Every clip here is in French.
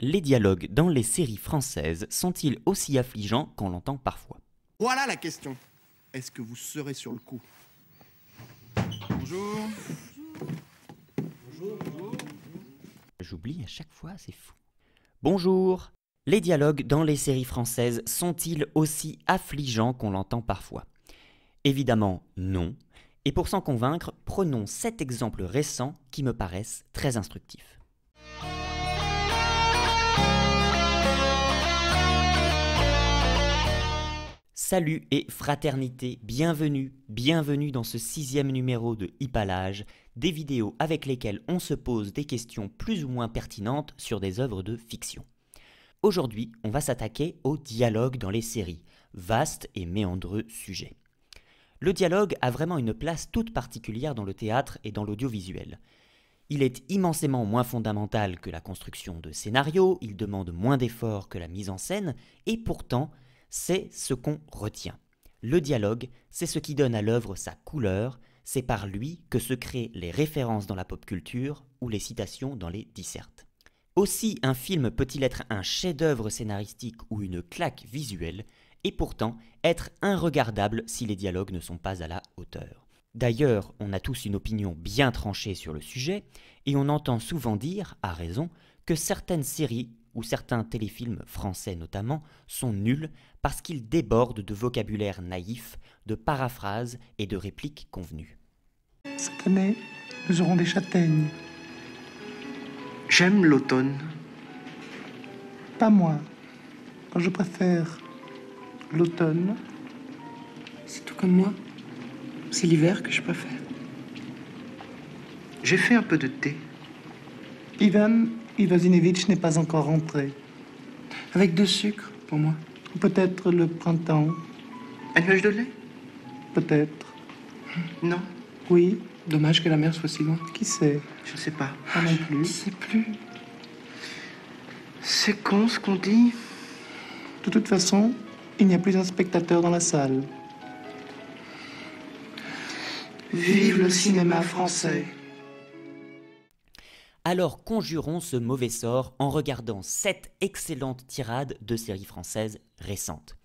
Les dialogues dans les séries françaises sont-ils aussi affligeants qu'on l'entend parfois? Voilà la question. Est-ce que vous serez sur le coup? Bonjour. Bonjour. J'oublie à chaque fois, c'est fou. Bonjour. Les dialogues dans les séries françaises sont-ils aussi affligeants qu'on l'entend parfois? Évidemment non. Et pour s'en convaincre, prenons 7 exemples récents qui me paraissent très instructifs. Salut et fraternité, bienvenue dans ce 6e numéro de Hippalage, des vidéos avec lesquelles on se pose des questions plus ou moins pertinentes sur des œuvres de fiction. Aujourd'hui, on va s'attaquer au dialogue dans les séries, vaste et méandreux sujet. Le dialogue a vraiment une place toute particulière dans le théâtre et dans l'audiovisuel. Il est immensément moins fondamental que la construction de scénarios, il demande moins d'efforts que la mise en scène, et pourtant, c'est ce qu'on retient. Le dialogue, c'est ce qui donne à l'œuvre sa couleur, c'est par lui que se créent les références dans la pop culture ou les citations dans les dissertes. Aussi, un film peut-il être un chef-d'œuvre scénaristique ou une claque visuelle, et pourtant être inregardable si les dialogues ne sont pas à la hauteur. D'ailleurs, on a tous une opinion bien tranchée sur le sujet, et on entend souvent dire, à raison, que certaines séries ou certains téléfilms français notamment sont nuls parce qu'ils débordent de vocabulaire naïf, de paraphrases et de répliques convenues. Cette année, nous aurons des châtaignes. J'aime l'automne. Pas moi. Je préfère l'automne. C'est tout comme moi. C'est l'hiver que je préfère. J'ai fait un peu de thé. Ivan Ivasinevitch n'est pas encore rentré. Avec 2 sucres, pour moi. Peut-être le printemps. Un nuage de lait? Peut-être. Non, Oui, Dommage que la mer soit si loin. qui sait? je ne sais pas. Pas non Je plus. sais plus. C'est con ce qu'on dit. De toute façon, il n'y a plus un spectateur dans la salle. Vive le cinéma français. Alors conjurons ce mauvais sort en regardant 7 excellentes tirades de séries françaises récentes.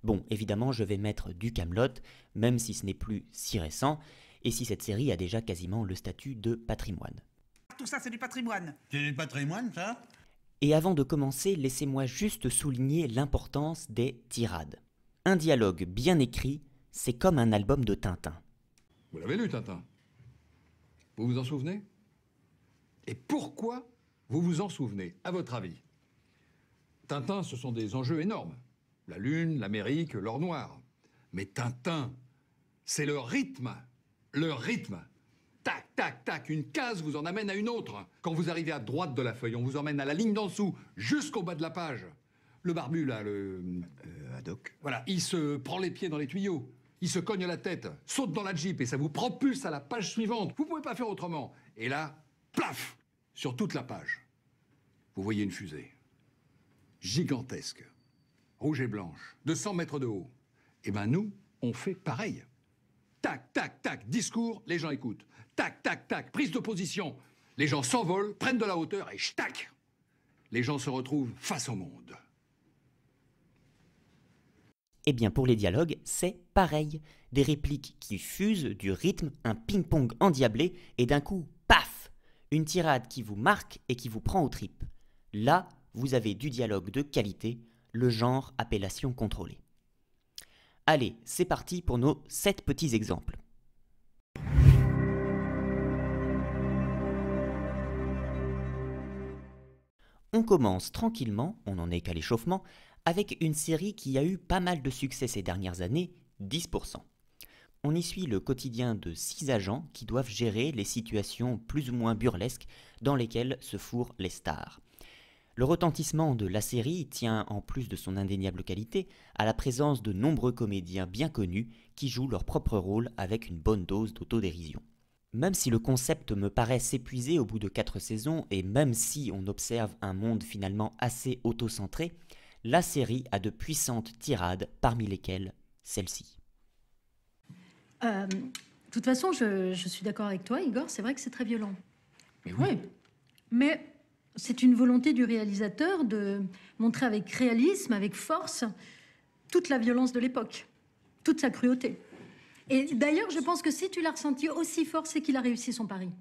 Bon, évidemment, je vais mettre du Kaamelott, même si ce n'est plus si récent, et si cette série a déjà quasiment le statut de patrimoine. Tout ça, c'est du patrimoine. C'est du patrimoine, ça? Et avant de commencer, laissez-moi juste souligner l'importance des tirades. Un dialogue bien écrit, c'est comme un album de Tintin. Vous l'avez lu, Tintin? Vous vous en souvenez? Et pourquoi vous vous en souvenez, à votre avis? Tintin, ce sont des enjeux énormes. La Lune, l'Amérique, l'or noir. Mais Tintin, c'est le rythme. Le rythme. Tac, tac, tac, une case vous en amène à une autre. Quand vous arrivez à droite de la feuille, on vous emmène à la ligne d'en dessous, jusqu'au bas de la page. Le barbu, là, Haddock. Voilà, il se prend les pieds dans les tuyaux. Il se cogne la tête, saute dans la Jeep et ça vous propulse à la page suivante. Vous pouvez pas faire autrement. Et là, plaf, sur toute la page, vous voyez une fusée. Gigantesque. Rouge et blanche. De 100 mètres de haut. Eh ben nous, on fait pareil. Tac, tac, tac, discours, les gens écoutent. Tac, tac, tac, prise de position. Les gens s'envolent, prennent de la hauteur et tac, les gens se retrouvent face au monde. Eh bien pour les dialogues, c'est pareil. Des répliques qui fusent, du rythme, un ping-pong endiablé, et d'un coup, paf! Une tirade qui vous marque et qui vous prend aux tripes. Là, vous avez du dialogue de qualité, le genre appellation contrôlée. Allez, c'est parti pour nos 7 petits exemples. On commence tranquillement, on n'en est qu'à l'échauffement, avec une série qui a eu pas mal de succès ces dernières années, 10%. On y suit le quotidien de 6 agents qui doivent gérer les situations plus ou moins burlesques dans lesquelles se fourrent les stars. Le retentissement de la série tient, en plus de son indéniable qualité, à la présence de nombreux comédiens bien connus qui jouent leur propre rôle avec une bonne dose d'autodérision. Même si le concept me paraît s'épuiser au bout de 4 saisons, et même si on observe un monde finalement assez auto-centré, la série a de puissantes tirades, parmi lesquelles celle-ci. De toute façon, je suis d'accord avec toi, Igor, c'est vrai que c'est très violent. Mais oui. Mais C'est une volonté du réalisateur de montrer avec réalisme, avec force, toute la violence de l'époque, toute sa cruauté. Et d'ailleurs, je pense que si tu l'as ressenti aussi fort, c'est qu'il a réussi son pari.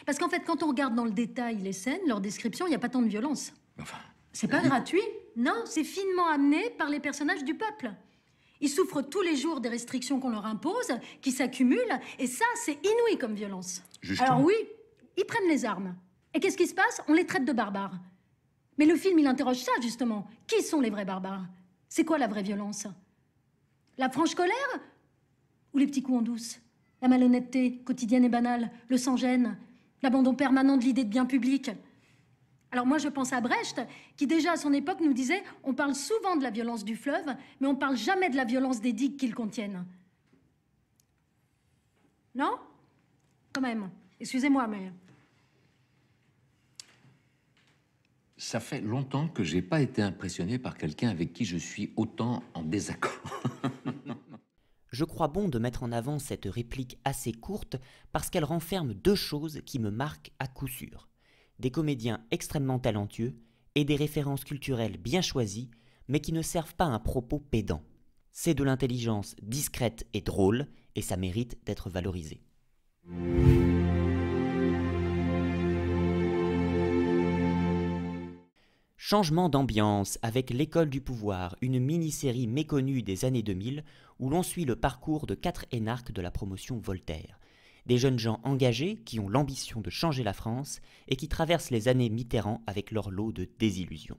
Parce qu'en fait, quand on regarde dans le détail les scènes, leur description, il n'y a pas tant de violence. Enfin... C'est pas gratuit, non, c'est finement amené par les personnages du peuple. Ils souffrent tous les jours des restrictions qu'on leur impose, qui s'accumulent, et ça, c'est inouï comme violence. Justement. Alors oui, ils prennent les armes. Et qu'est-ce qui se passe? On les traite de barbares. Mais le film, il interroge ça, justement. Qui sont les vrais barbares? C'est quoi la vraie violence? La franche colère? Ou les petits coups en douce? La malhonnêteté quotidienne et banale? Le sans-gêne? L'abandon permanent de l'idée de bien public? Alors moi, je pense à Brecht, qui déjà à son époque nous disait « On parle souvent de la violence du fleuve, mais on parle jamais de la violence des digues qu'ils contiennent. » Non? Quand même. Excusez-moi, mais... Ça fait longtemps que j'ai pas été impressionné par quelqu'un avec qui je suis autant en désaccord. Je crois bon de mettre en avant cette réplique assez courte parce qu'elle renferme deux choses qui me marquent à coup sûr. Des comédiens extrêmement talentueux et des références culturelles bien choisies, mais qui ne servent pas un propos pédant. C'est de l'intelligence discrète et drôle, et ça mérite d'être valorisé. Changement d'ambiance avec L'École du pouvoir, une mini-série méconnue des années 2000 où l'on suit le parcours de 4 énarques de la promotion Voltaire. Des jeunes gens engagés qui ont l'ambition de changer la France et qui traversent les années Mitterrand avec leur lot de désillusions.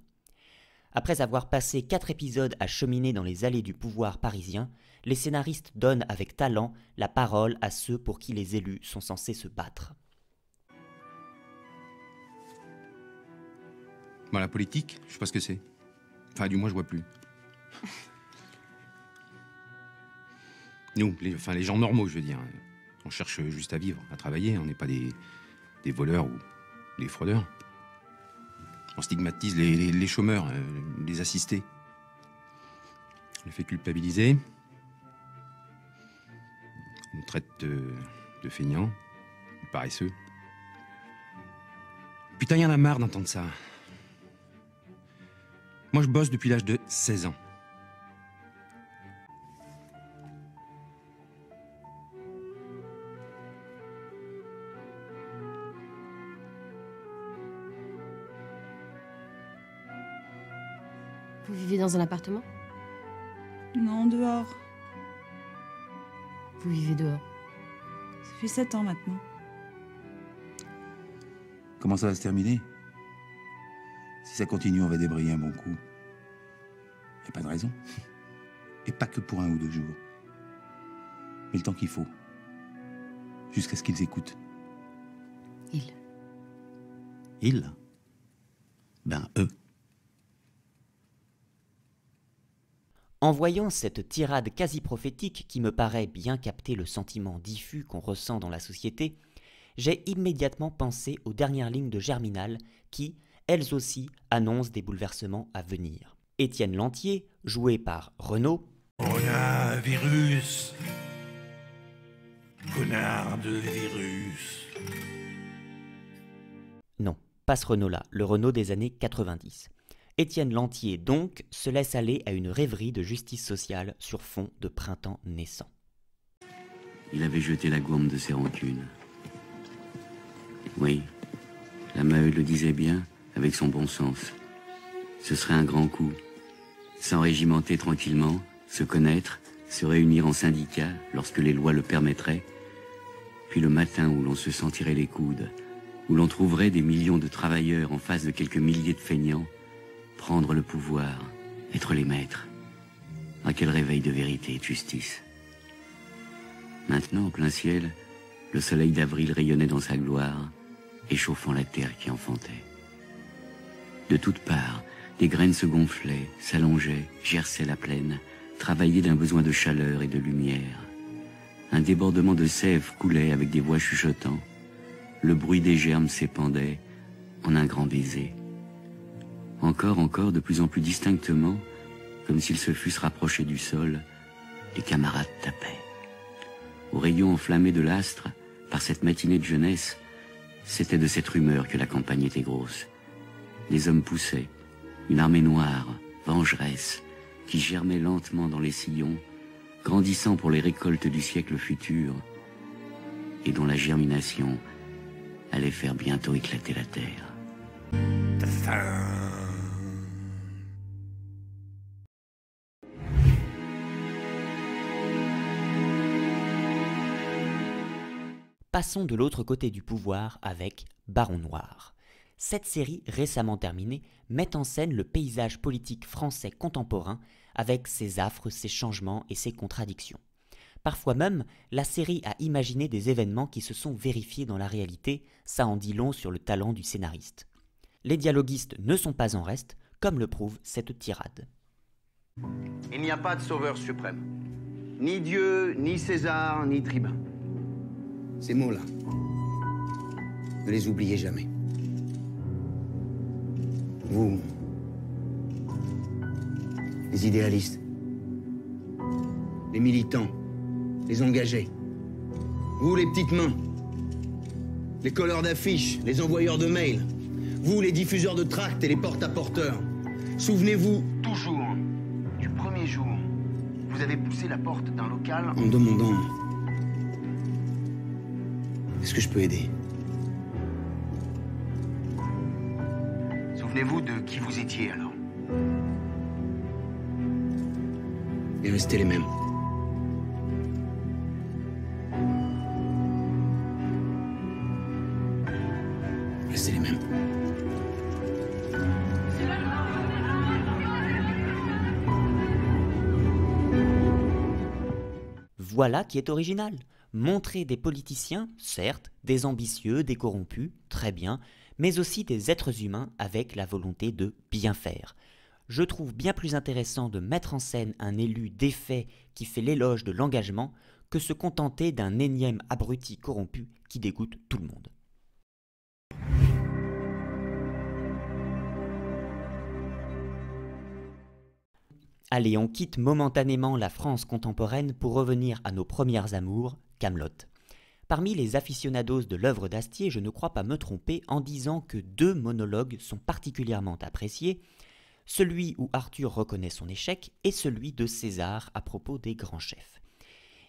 Après avoir passé 4 épisodes à cheminer dans les allées du pouvoir parisien, les scénaristes donnent avec talent la parole à ceux pour qui les élus sont censés se battre. Bon, la politique, je sais pas ce que c'est. Enfin, du moins, je vois plus. Nous, les gens normaux, je veux dire. On cherche juste à vivre, à travailler. On n'est pas des voleurs ou des fraudeurs. On stigmatise les chômeurs, les assistés. On les fait culpabiliser. On nous traite de feignants, de paresseux. Putain, y en a marre d'entendre ça. Moi, je bosse depuis l'âge de 16 ans. Vous vivez dans un appartement? Non, dehors. Vous vivez dehors? Ça fait 7 ans maintenant. Comment ça va se terminer? Si ça continue, on va débrayer un bon coup. Y a pas de raison. Et pas que pour 1 ou 2 jours. Mais le temps qu'il faut. Jusqu'à ce qu'ils écoutent. Ils? Ben, eux. En voyant cette tirade quasi prophétique qui me paraît bien capter le sentiment diffus qu'on ressent dans la société, j'ai immédiatement pensé aux dernières lignes de Germinal qui, elles aussi, annoncent des bouleversements à venir. Étienne Lantier, joué par Renaud. On a un virus. Connard de virus. Non, pas ce Renaud-là, le Renaud des années 90. Étienne Lantier, donc, se laisse aller à une rêverie de justice sociale sur fond de printemps naissant. Il avait jeté la gourde de ses rancunes. Oui, la Maheude le disait bien, avec son bon sens. Ce serait un grand coup. S'enrégimenter tranquillement, se connaître, se réunir en syndicat lorsque les lois le permettraient. Puis le matin où l'on se sentirait les coudes, où l'on trouverait des millions de travailleurs en face de quelques milliers de feignants, prendre le pouvoir, être les maîtres. À quel réveil de vérité et de justice. Maintenant, en plein ciel, le soleil d'avril rayonnait dans sa gloire, échauffant la terre qui enfantait. De toutes parts, des graines se gonflaient, s'allongeaient, gerçaient la plaine, travaillaient d'un besoin de chaleur et de lumière. Un débordement de sève coulait avec des voix chuchotant. Le bruit des germes s'épandait en un grand baiser. Encore, de plus en plus distinctement, comme s'ils se fussent rapprochés du sol, les camarades tapaient. Aux rayons enflammés de l'astre, par cette matinée de jeunesse, C'était de cette rumeur que la campagne était grosse. Les hommes poussaient, une armée noire, vengeresse, qui germait lentement dans les sillons, grandissant pour les récoltes du siècle futur, et dont la germination allait faire bientôt éclater la terre. Passons de l'autre côté du pouvoir avec Baron Noir. Cette série, récemment terminée, met en scène le paysage politique français contemporain avec ses affres, ses changements et ses contradictions. Parfois même, la série a imaginé des événements qui se sont vérifiés dans la réalité, ça en dit long sur le talent du scénariste. Les dialoguistes ne sont pas en reste, comme le prouve cette tirade. Il n'y a pas de sauveur suprême. Ni Dieu, ni César, ni tribun. Ces mots-là, ne les oubliez jamais. Vous, les idéalistes, les militants, les engagés, vous, les petites mains, les colleurs d'affiches, les envoyeurs de mails, vous, les diffuseurs de tracts et les porte-à-porteurs, souvenez-vous toujours du premier jour où vous avez poussé la porte d'un local en me demandant « Est-ce que je peux aider ?» Souvenez-vous de qui vous étiez alors. Et restez les mêmes. Restez les mêmes. Voilà qui est original. Montrer des politiciens, certes, des ambitieux, des corrompus, très bien, mais aussi des êtres humains avec la volonté de bien faire. Je trouve bien plus intéressant de mettre en scène un élu défait qui fait l'éloge de l'engagement que se contenter d'un énième abruti corrompu qui dégoûte tout le monde. Allez, on quitte momentanément la France contemporaine pour revenir à nos premières amours, Kaamelott. Parmi les aficionados de l'œuvre d'Astier, je ne crois pas me tromper en disant que 2 monologues sont particulièrement appréciés, celui où Arthur reconnaît son échec et celui de César à propos des grands chefs.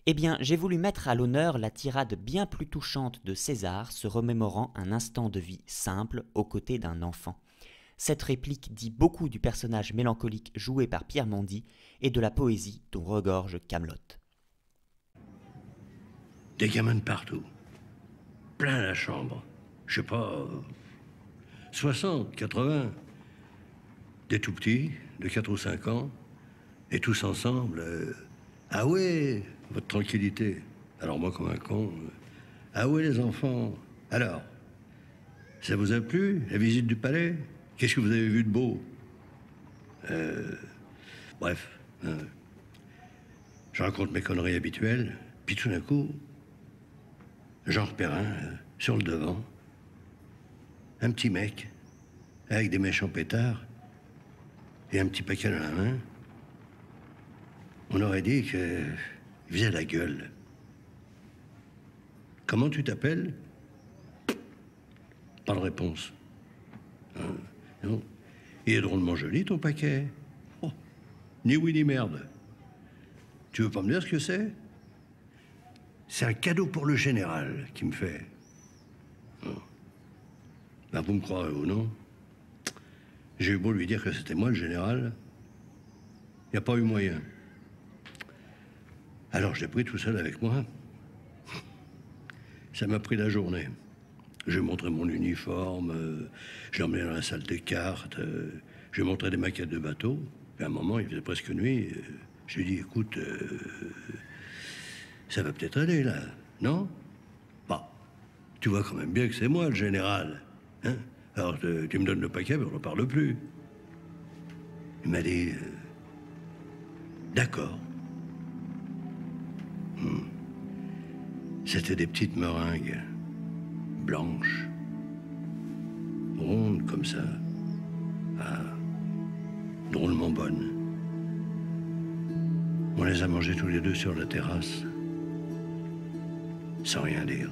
Eh bien, j'ai voulu mettre à l'honneur la tirade bien plus touchante de César se remémorant un instant de vie simple aux côtés d'un enfant. Cette réplique dit beaucoup du personnage mélancolique joué par Pierre Mondy et de la poésie dont regorge Kaamelott. Des gamins de partout. Plein la chambre. Je sais pas... 60, 80. Des tout petits, de 4 ou 5 ans. Et tous ensemble... Ah ouais, votre tranquillité. Alors moi, comme un con... Ah ouais, les enfants. Alors, ça vous a plu, la visite du palais? Qu'est-ce que vous avez vu de beau? Bref. Je raconte mes conneries habituelles, puis tout d'un coup... J'en repère un, sur le devant. Un petit mec, avec des méchants pétards, et un petit paquet dans la main. On aurait dit qu'il faisait la gueule. Comment tu t'appelles? Pas de réponse. Non. Il est drôlement joli, ton paquet. Oh, ni oui ni merde. Tu veux pas me dire ce que c'est? C'est un cadeau pour le général qui me fait. Ben, vous me croirez ou non, j'ai eu beau lui dire que c'était moi le général, il n'y a pas eu moyen. Alors je l'ai pris tout seul avec moi. Ça m'a pris la journée. Je lui ai montré mon uniforme, je l'ai emmené dans la salle des cartes, je lui ai montré des maquettes de bateaux. Et à un moment, il faisait presque nuit, je lui ai dit, écoute... ça va peut-être aller, là, non? Bah, tu vois quand même bien que c'est moi, le général. Hein? Alors, tu me donnes le paquet, mais on ne parle plus. Il m'a dit... D'accord. C'était des petites meringues, blanches, rondes comme ça. Ah, drôlement bonnes. On les a mangées tous les deux sur la terrasse. Sans rien dire.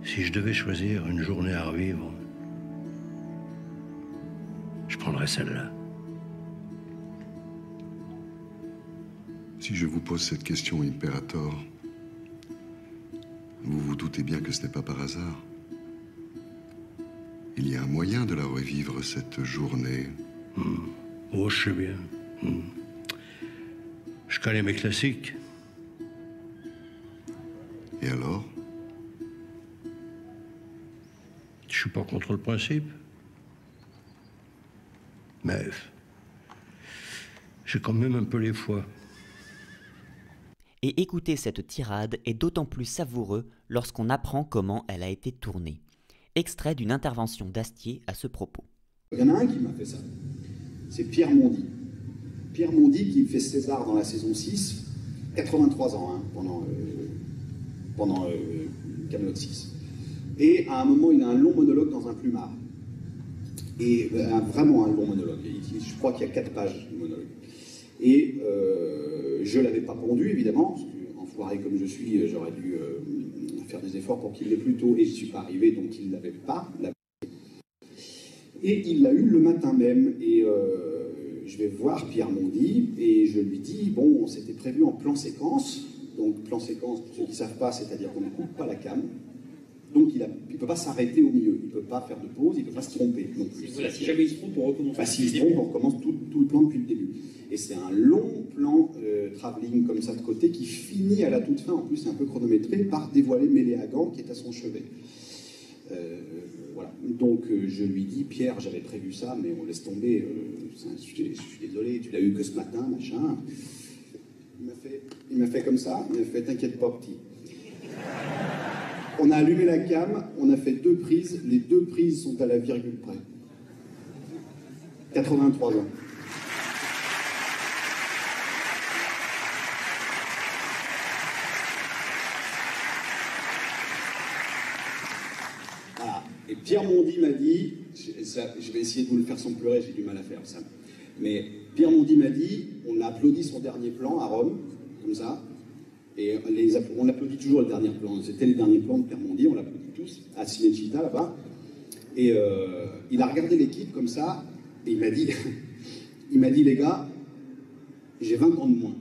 Si je devais choisir une journée à revivre, je prendrais celle-là. Si je vous pose cette question, Imperator, vous vous doutez bien que ce n'est pas par hasard. Il y a un moyen de la revivre, cette journée. Oh, je sais bien. Je connais mes classiques. Et alors? Je suis pas contre le principe. Mais j'ai quand même un peu les foies. Et écouter cette tirade est d'autant plus savoureux lorsqu'on apprend comment elle a été tournée. Extrait d'une intervention d'Astier à ce propos. Il y en a un qui m'a fait ça. C'est Pierre Mondy. Pierre Mondy qui fait César dans la saison 6, 83 ans, hein, pendant Kaamelott 6. Et à un moment, il a un long monologue dans un plumard. Et vraiment un long monologue. Je crois qu'il y a 4 pages de monologue. Et je ne l'avais pas pondu, évidemment, parce que, enfoiré comme je suis, j'aurais dû faire des efforts pour qu'il l'ait plus tôt, et je ne suis pas arrivé, donc il ne l'avait pas. Et il l'a eu le matin même. Et je vais voir Pierre Mondy, et je lui dis, bon, on s'était prévu en plan séquence. Donc plan séquence, pour ceux qui ne savent pas, c'est-à-dire qu'on ne coupe pas la cam. Donc il ne peut pas s'arrêter au milieu, il ne peut pas faire de pause, il ne peut pas se tromper. Donc, voilà, si jamais il se trompe, on recommence. S'il se trompe, on recommence tout le plan depuis le début. Et c'est un long plan travelling comme ça de côté qui finit à la toute fin, en plus c'est un peu chronométré, par dévoiler Méléagan qui est à son chevet. Voilà. Donc je lui dis, Pierre, j'avais prévu ça, mais on laisse tomber, je suis désolé, tu l'as eu que ce matin, machin. Il m'a fait comme ça, il m'a fait, t'inquiète pas, petit. On a allumé la cam, on a fait 2 prises, les 2 prises sont à la virgule près. 83 ans. Voilà. Et Pierre Mondy m'a dit, je vais essayer de vous le faire sans pleurer, j'ai du mal à faire ça. Mais Pierre Mondy m'a dit, on a applaudi son dernier plan à Rome, comme ça. Et on applaudit toujours le dernier plan. C'était le dernier plan de Pierre Mondy, on l'applaudit tous, à Cinecittà, là-bas. Et il a regardé l'équipe comme ça, et il m'a dit, les gars, j'ai 20 ans de moins.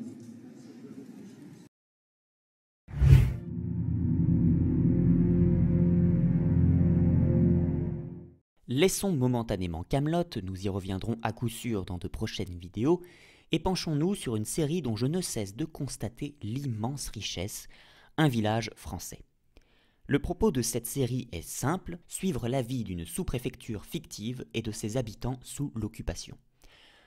Laissons momentanément Kaamelott, nous y reviendrons à coup sûr dans de prochaines vidéos, et penchons-nous sur une série dont je ne cesse de constater l'immense richesse, Un village français. Le propos de cette série est simple, suivre la vie d'une sous-préfecture fictive et de ses habitants sous l'occupation.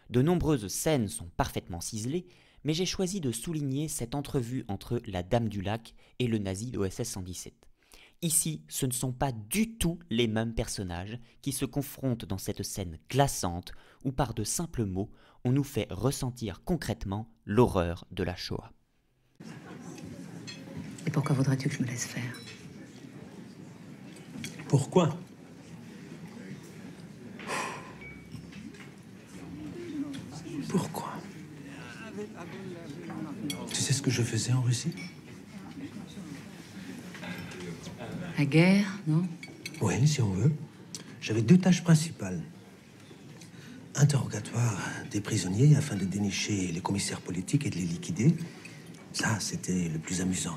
De nombreuses scènes sont parfaitement ciselées, mais j'ai choisi de souligner cette entrevue entre la Dame du Lac et le nazi d'OSS 117. Ici, ce ne sont pas du tout les mêmes personnages qui se confrontent dans cette scène glaçante où par de simples mots, on nous fait ressentir concrètement l'horreur de la Shoah. Et pourquoi voudrais-tu que je me laisse faire? Pourquoi? Pourquoi? Tu sais ce que je faisais en Russie? La guerre, non? Oui, si on veut. J'avais 2 tâches principales. Interrogatoire des prisonniers afin de dénicher les commissaires politiques et de les liquider. Ça, c'était le plus amusant.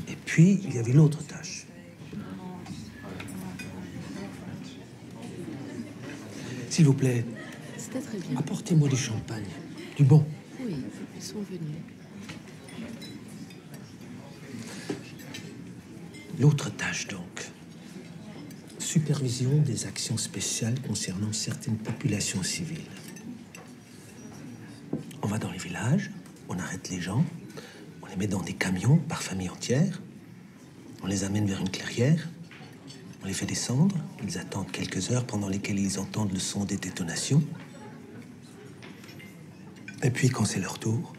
Et puis, il y avait l'autre tâche. S'il vous plaît, C'était très bien. apportez-moi du champagne. Du bon. Oui, ils sont venus. L'autre tâche, donc. Supervision des actions spéciales concernant certaines populations civiles. On va dans les villages, on arrête les gens, on les met dans des camions par famille entière, on les amène vers une clairière, on les fait descendre, ils attendent quelques heures pendant lesquelles ils entendent le son des détonations. Et puis, quand c'est leur tour,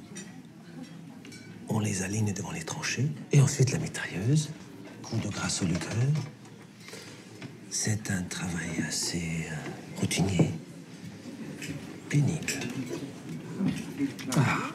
on les aligne devant les tranchées, et ensuite la mitrailleuse, coup de grâce au cœur. C'est un travail assez routinier, pénible. Ah.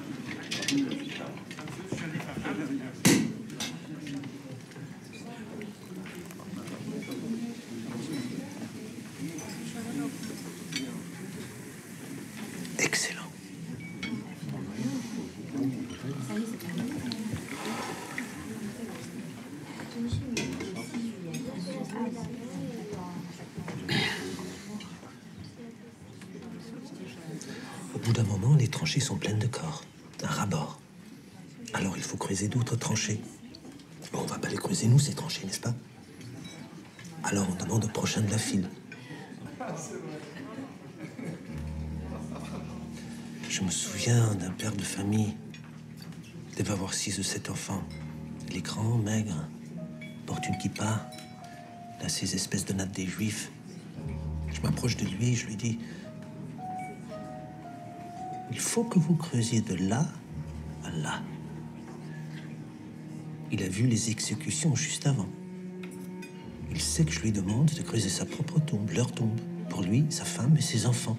bout d'un moment, les tranchées sont pleines de corps, un ras-bord. Alors il faut creuser d'autres tranchées. Bon, on va pas les creuser nous, ces tranchées, n'est-ce pas? Alors on demande au prochain de la file. Je me souviens d'un père de famille. Il devait avoir 6 ou 7 enfants. Il est grand, maigre, porte une kippa, il a ces espèces de nattes des juifs. Je m'approche de lui, je lui dis: il faut que vous creusiez de là à là. Il a vu les exécutions juste avant. Il sait que je lui demande de creuser sa propre tombe, leur tombe, pour lui, sa femme et ses enfants.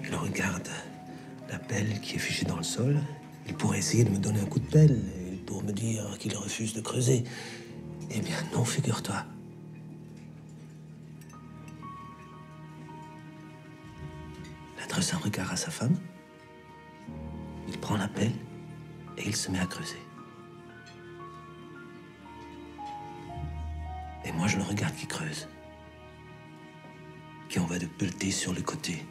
Il regarde la pelle qui est fichée dans le sol. Il pourrait essayer de me donner un coup de pelle pour me dire qu'il refuse de creuser. Eh bien non, figure-toi. Il adresse un regard à sa femme. Il prend la pelle et il se met à creuser. Et moi, je le regarde qui creuse. Qui en va de pelleter sur le côté.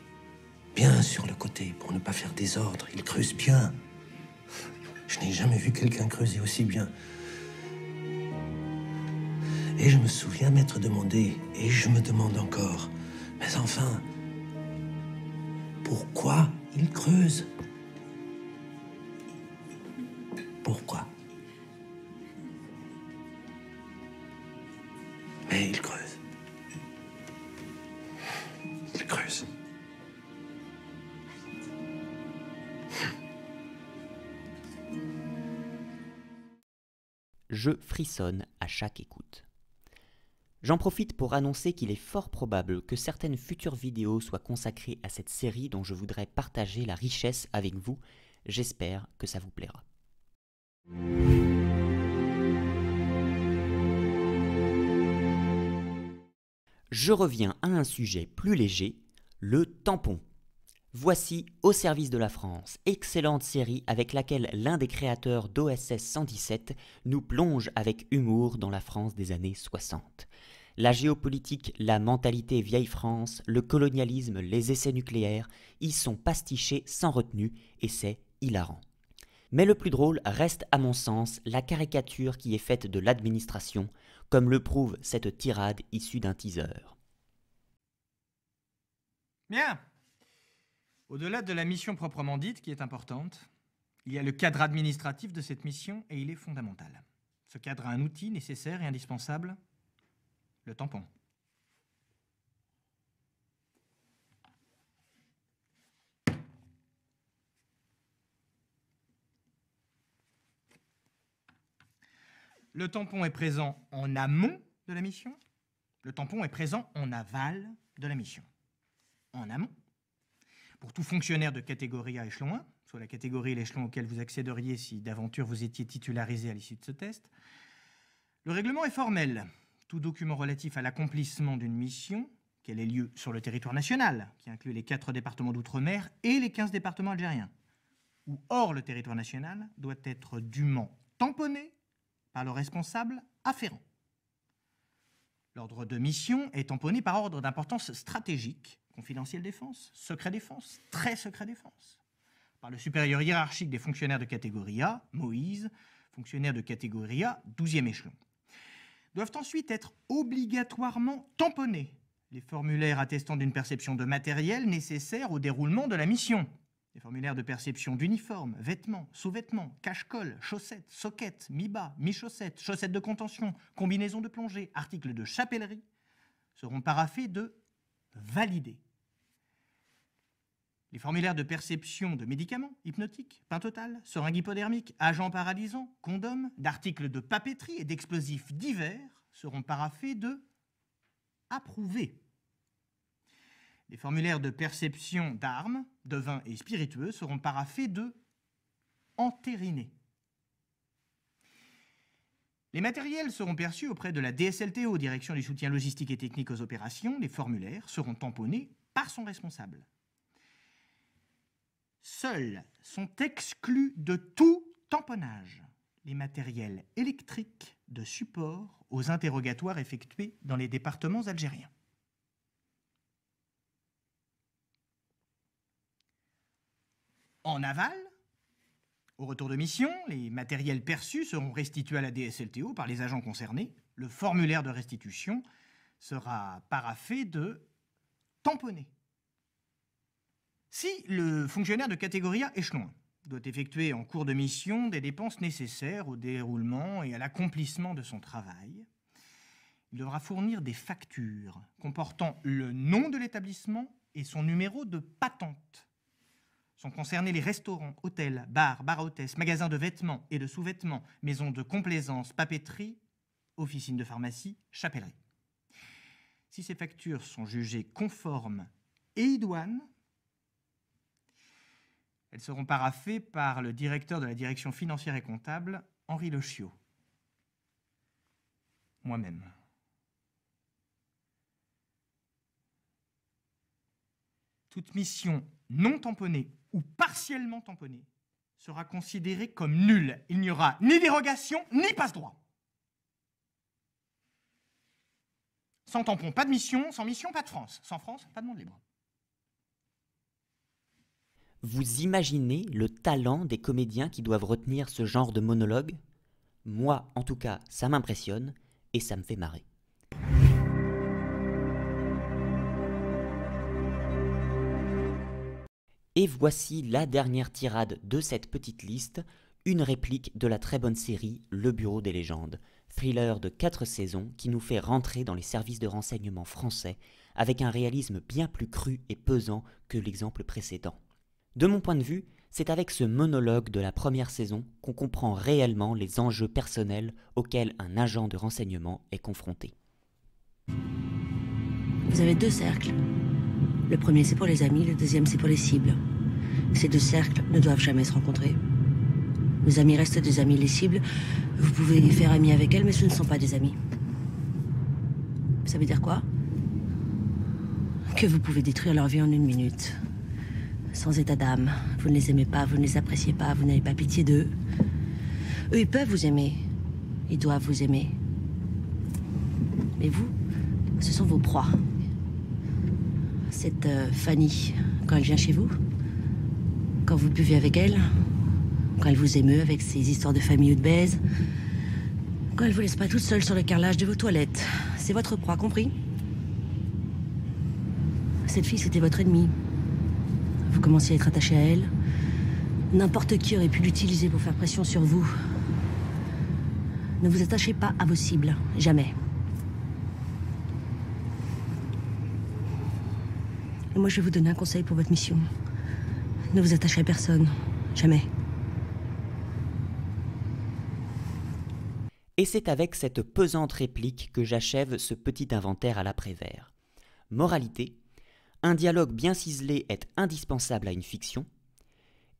Bien sur le côté, pour ne pas faire désordre. Il creuse bien. Je n'ai jamais vu quelqu'un creuser aussi bien. Et je me souviens m'être demandé, et je me demande encore, mais enfin, pourquoi il creuse? Pourquoi? Mais il creuse. Il creuse. Je frissonne à chaque écoute. J'en profite pour annoncer qu'il est fort probable que certaines futures vidéos soient consacrées à cette série dont je voudrais partager la richesse avec vous. J'espère que ça vous plaira. Je reviens à un sujet plus léger, le tampon. Voici Au service de la France, excellente série avec laquelle l'un des créateurs d'OSS 117 nous plonge avec humour dans la France des années 60. La géopolitique, la mentalité vieille France, le colonialisme, les essais nucléaires y sont pastichés sans retenue et c'est hilarant. Mais le plus drôle reste à mon sens la caricature qui est faite de l'administration, comme le prouve cette tirade issue d'un teaser. Bien. Au-delà de la mission proprement dite, qui est importante, il y a le cadre administratif de cette mission et il est fondamental. Ce cadre a un outil nécessaire et indispensable, le tampon. Le tampon est présent en amont de la mission, le tampon est présent en aval de la mission. En amont. Pour tout fonctionnaire de catégorie A échelon 1, soit la catégorie et l'échelon auquel vous accéderiez si d'aventure vous étiez titularisé à l'issue de ce test, le règlement est formel. Tout document relatif à l'accomplissement d'une mission, qu'elle ait lieu sur le territoire national, qui inclut les 4 départements d'outre-mer et les 15 départements algériens, ou hors le territoire national, doit être dûment tamponné par le responsable afférent. L'ordre de mission est tamponné par ordre d'importance stratégique, confidentiel défense, secret défense, très secret défense. Par le supérieur hiérarchique des fonctionnaires de catégorie A, Moïse, fonctionnaire de catégorie A, 12e échelon. Doivent ensuite être obligatoirement tamponnés les formulaires attestant d'une perception de matériel nécessaire au déroulement de la mission. Les formulaires de perception d'uniformes, vêtements, sous-vêtements, cache-colle, chaussettes, soquettes, mi-bas, mi-chaussettes, chaussettes de contention, combinaisons de plongée, articles de chapellerie seront paraphés de validés. Les formulaires de perception de médicaments, hypnotiques, pain total, seringues hypodermiques, agents paralysants, condoms, d'articles de papeterie et d'explosifs divers seront paraphés de approuvés. Les formulaires de perception d'armes, de vins et spiritueux seront paraphés de entérinés. Les matériels seront perçus auprès de la DSLTO, Direction du soutien logistique et technique aux opérations. Les formulaires seront tamponnés par son responsable. Seuls sont exclus de tout tamponnage les matériels électriques de support aux interrogatoires effectués dans les départements algériens. En aval, au retour de mission, les matériels perçus seront restitués à la DSLTO par les agents concernés. Le formulaire de restitution sera paraphé de tamponné. Si le fonctionnaire de catégorie A échelon 1 doit effectuer en cours de mission des dépenses nécessaires au déroulement et à l'accomplissement de son travail, il devra fournir des factures comportant le nom de l'établissement et son numéro de patente. Sont concernés les restaurants, hôtels, bars, bars à hôtesses, magasins de vêtements et de sous-vêtements, maisons de complaisance, papeterie, officines de pharmacie, chapellerie. Si ces factures sont jugées conformes et idoines, elles seront paraphées par le directeur de la direction financière et comptable, Henri Le Chiot. Moi-même. Toute mission non tamponnée ou partiellement tamponnée sera considérée comme nulle. Il n'y aura ni dérogation, ni passe-droit. Sans tampon, pas de mission. Sans mission, pas de France. Sans France, pas de monde libre. Vous imaginez le talent des comédiens qui doivent retenir ce genre de monologue? Moi, en tout cas, ça m'impressionne et ça me fait marrer. Et voici la dernière tirade de cette petite liste, une réplique de la très bonne série Le Bureau des légendes, thriller de 4 saisons qui nous fait rentrer dans les services de renseignement français avec un réalisme bien plus cru et pesant que l'exemple précédent. De mon point de vue, c'est avec ce monologue de la première saison qu'on comprend réellement les enjeux personnels auxquels un agent de renseignement est confronté. Vous avez 2 cercles. Le premier, c'est pour les amis, le deuxième, c'est pour les cibles. Ces 2 cercles ne doivent jamais se rencontrer. Les amis restent des amis, les cibles, vous pouvez les faire amis avec elles, mais ce ne sont pas des amis. Ça veut dire quoi? Que vous pouvez détruire leur vie en 1 minute. Sans état d'âme. Vous ne les aimez pas, vous ne les appréciez pas, vous n'avez pas pitié d'eux. Eux, ils peuvent vous aimer. Ils doivent vous aimer. Mais vous, ce sont vos proies. Cette Fanny, quand elle vient chez vous, quand vous buvez avec elle, quand elle vous émeut avec ses histoires de famille ou de baise, quand elle vous laisse pas toute seule sur le carrelage de vos toilettes, c'est votre proie, compris? Cette fille, c'était votre ennemie. Vous commenciez à être attaché à elle. N'importe qui aurait pu l'utiliser pour faire pression sur vous. Ne vous attachez pas à vos cibles, jamais. Et moi, je vais vous donner un conseil pour votre mission. Ne vous attachez à personne, jamais. Et c'est avec cette pesante réplique que j'achève ce petit inventaire à la Prévert. Moralité, un dialogue bien ciselé est indispensable à une fiction,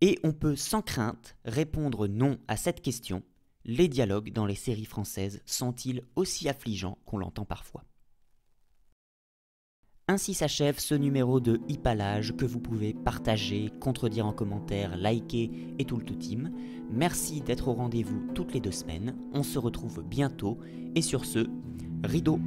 et on peut sans crainte répondre non à cette question: les dialogues dans les séries françaises sont-ils aussi affligeants qu'on l'entend parfois? Ainsi s'achève ce numéro de Hippalage que vous pouvez partager, contredire en commentaire, liker et tout le tout team. Merci d'être au rendez-vous toutes les 2 semaines, on se retrouve bientôt, et sur ce, rideau.